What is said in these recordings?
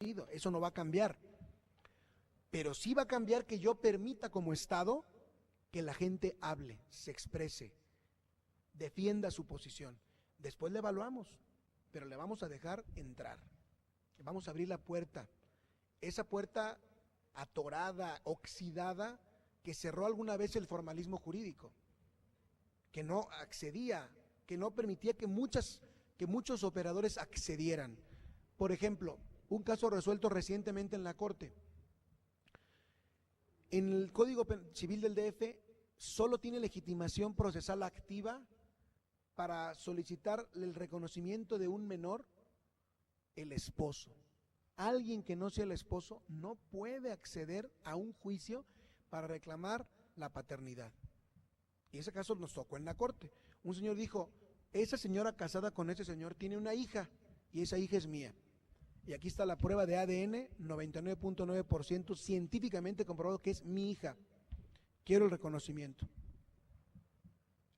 eso no va a cambiar. Pero sí va a cambiar que yo permita como Estado que la gente hable, se exprese, defienda su posición. Después le evaluamos, pero le vamos a dejar entrar. Vamos a abrir la puerta. Esa puerta atorada, oxidada, que cerró alguna vez el formalismo jurídico, que no accedía, que no permitía que muchos operadores accedieran. Por ejemplo, un caso resuelto recientemente en la Corte. En el Código Civil del DF solo tiene legitimación procesal activa para solicitar el reconocimiento de un menor el esposo. Alguien que no sea el esposo no puede acceder a un juicio para reclamar la paternidad. Y ese caso nos tocó en la Corte. Un señor dijo, esa señora casada con ese señor tiene una hija y esa hija es mía. Y aquí está la prueba de ADN, 99.9% científicamente comprobado que es mi hija. Quiero el reconocimiento.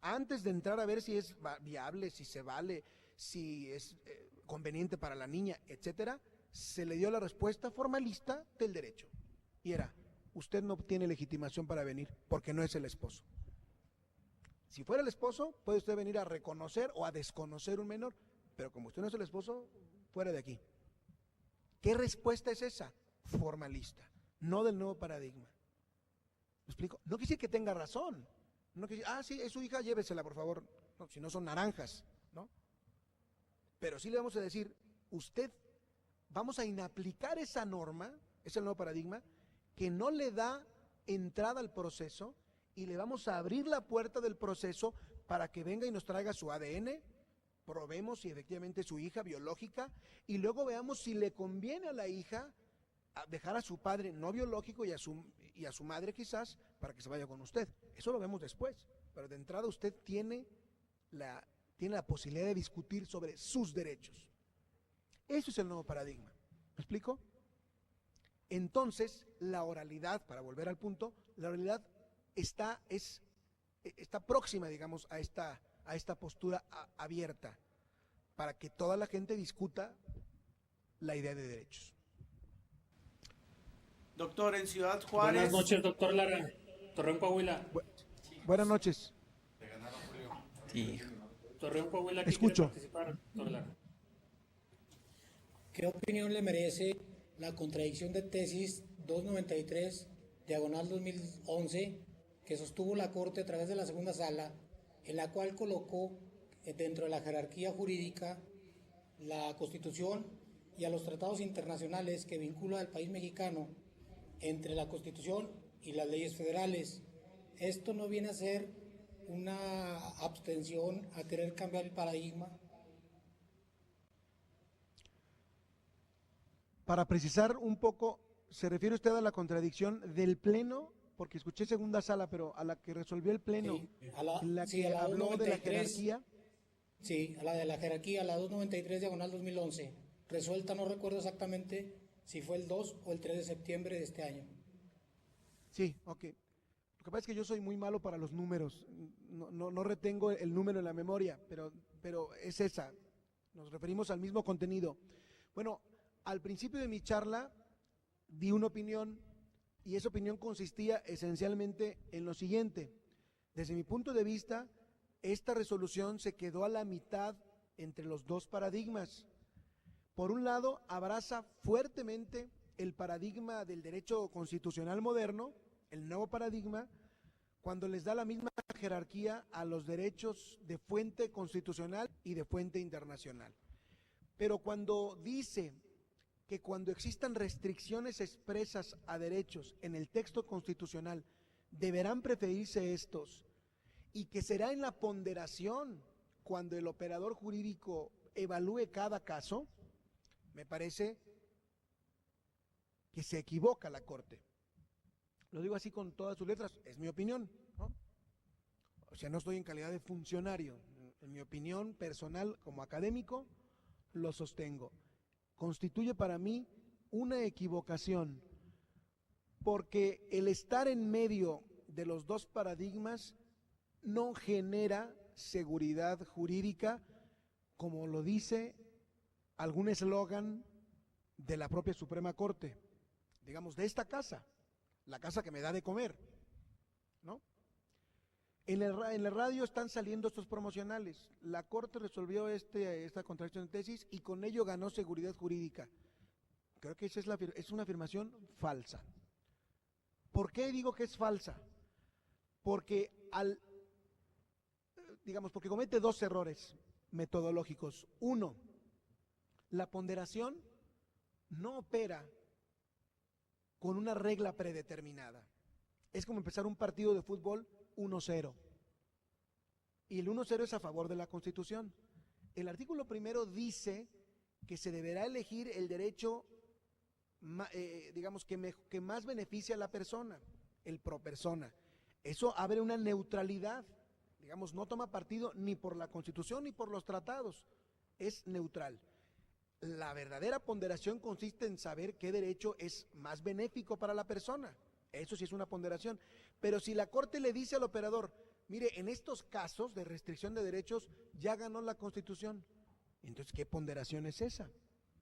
Antes de entrar a ver si es viable, si se vale, si es conveniente para la niña, etcétera, se le dio la respuesta formalista del derecho. Y era, usted no tiene legitimación para venir porque no es el esposo. Si fuera el esposo, puede usted venir a reconocer o a desconocer un menor, pero como usted no es el esposo, fuera de aquí. ¿Qué respuesta es esa? Formalista, no del nuevo paradigma. ¿Me explico? No quisiera que tenga razón. No quisiera, sí, es su hija, llévesela, por favor. No, si no son naranjas, ¿no? Pero sí le vamos a decir, usted, vamos a inaplicar esa norma, es el nuevo paradigma, que no le da entrada al proceso y le vamos a abrir la puerta del proceso para que venga y nos traiga su ADN, probemos si efectivamente es su hija biológica y luego veamos si le conviene a la hija dejar a su padre no biológico y a su madre quizás para que se vaya con usted. Eso lo vemos después, pero de entrada usted tiene la posibilidad de discutir sobre sus derechos. Eso es el nuevo paradigma. ¿Me explico? Entonces, la oralidad, para volver al punto, la oralidad está próxima, digamos, a esta postura abierta, para que toda la gente discuta la idea de derechos. Doctor, en Ciudad Buenas Juárez. noches, doctor Lara. Torreón, Coahuila. Buenas noches. Sí. Torreón, Coahuila, ¿quién quiere Escucho. participar? Doctor Lara. ¿Qué opinión le merece la contradicción de tesis 293, diagonal 2011, que sostuvo la Corte a través de la segunda sala, en la cual colocó dentro de la jerarquía jurídica la Constitución y a los tratados internacionales que vincula al país mexicano entre la Constitución y las leyes federales? ¿Esto no viene a ser una abstención a querer cambiar el paradigma? Para precisar un poco, ¿se refiere usted a la contradicción del Pleno? Porque escuché segunda sala, pero a la que resolvió el Pleno, Sí, que a la habló de la 293, jerarquía. Sí, a la de la jerarquía, la 293, diagonal 2011. Resuelta, no recuerdo exactamente si fue el 2 o el 3 de septiembre de este año. Sí, ok. Lo que pasa es que yo soy muy malo para los números, no retengo el número en la memoria, pero es esa. Nos referimos al mismo contenido. Bueno, al principio de mi charla di una opinión y esa opinión consistía esencialmente en lo siguiente. Desde mi punto de vista, esta resolución se quedó a la mitad entre los dos paradigmas. Por un lado, abraza fuertemente el paradigma del derecho constitucional moderno, el nuevo paradigma, cuando les da la misma jerarquía a los derechos de fuente constitucional y de fuente internacional. Pero cuando dice que cuando existan restricciones expresas a derechos en el texto constitucional, deberán preferirse estos, y que será en la ponderación cuando el operador jurídico evalúe cada caso, me parece que se equivoca la Corte. Lo digo así con todas sus letras, es mi opinión, ¿no? O sea, no estoy en calidad de funcionario, en mi opinión personal como académico lo sostengo. Constituye para mí una equivocación, porque el estar en medio de los dos paradigmas no genera seguridad jurídica, como lo dice algún eslogan de la propia Suprema Corte, digamos, de esta casa, la casa que me da de comer, ¿no? En la radio están saliendo estos promocionales. La Corte resolvió esta contradicción de tesis y con ello ganó seguridad jurídica. Creo que esa es una afirmación falsa. ¿Por qué digo que es falsa? Porque porque comete dos errores metodológicos. Uno, la ponderación no opera con una regla predeterminada. Es como empezar un partido de fútbol 1-0. Y el 1-0 es a favor de la Constitución. El artículo primero dice que se deberá elegir el derecho, que más beneficia a la persona, el pro persona. Eso abre una neutralidad. Digamos, no toma partido ni por la Constitución ni por los tratados. Es neutral. La verdadera ponderación consiste en saber qué derecho es más benéfico para la persona. Eso sí es una ponderación. Pero si la Corte le dice al operador, mire, en estos casos de restricción de derechos ya ganó la Constitución, entonces, ¿qué ponderación es esa?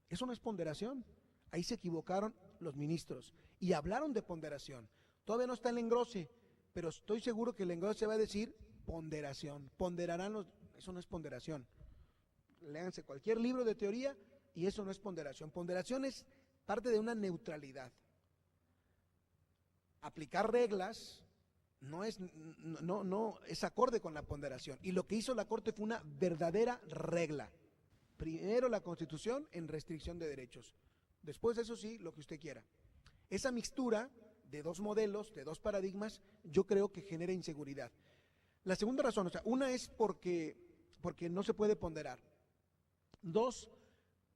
Eso no es ponderación. Ahí se equivocaron los ministros y hablaron de ponderación. Todavía no está el engrose, pero estoy seguro que el engrose va a decir ponderación. Eso no es ponderación. Léanse cualquier libro de teoría y eso no es ponderación. Ponderación es parte de una neutralidad. Aplicar reglas no es acorde con la ponderación. Y lo que hizo la Corte fue una verdadera regla. Primero la Constitución en restricción de derechos. Después, eso sí, lo que usted quiera. Esa mixtura de dos modelos, de dos paradigmas, yo creo que genera inseguridad. La segunda razón, una es porque no se puede ponderar. Dos,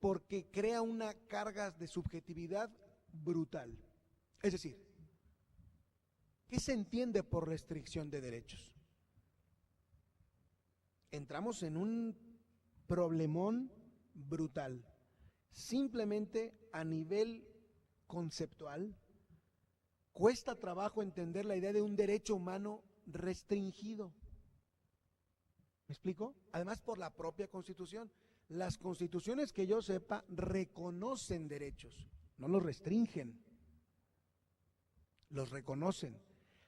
porque crea una carga de subjetividad brutal. Es decir, ¿qué se entiende por restricción de derechos? Entramos en un problemón brutal. Simplemente a nivel conceptual, cuesta trabajo entender la idea de un derecho humano restringido. ¿Me explico? Además, por la propia Constitución. Las constituciones que yo sepa reconocen derechos, no los restringen, los reconocen.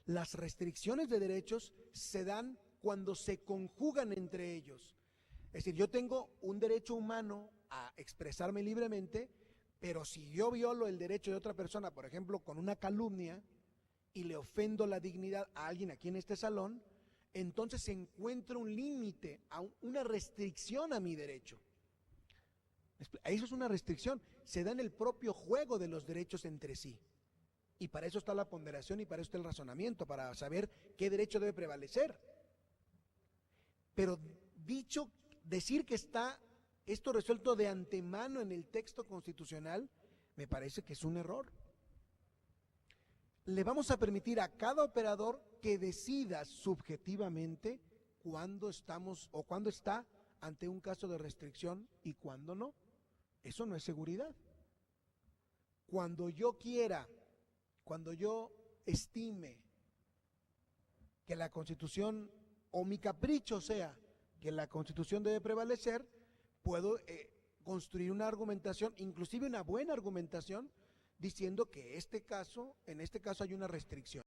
Las restricciones de derechos se dan cuando se conjugan entre ellos. Es decir, yo tengo un derecho humano a expresarme libremente, pero si yo violo el derecho de otra persona, por ejemplo, con una calumnia, y le ofendo la dignidad a alguien aquí en este salón, entonces se encuentra un límite, una restricción a mi derecho. Eso es una restricción, se da en el propio juego de los derechos entre sí. Y para eso está la ponderación y para eso está el razonamiento, para saber qué derecho debe prevalecer. Pero decir que está esto resuelto de antemano en el texto constitucional, me parece que es un error. Le vamos a permitir a cada operador que decida subjetivamente cuándo estamos o cuándo está ante un caso de restricción y cuándo no. Eso no es seguridad. Cuando yo quiera, cuando yo estime que la Constitución, o mi capricho sea que la Constitución debe prevalecer, puedo construir una argumentación, inclusive una buena argumentación, diciendo que en este caso hay una restricción.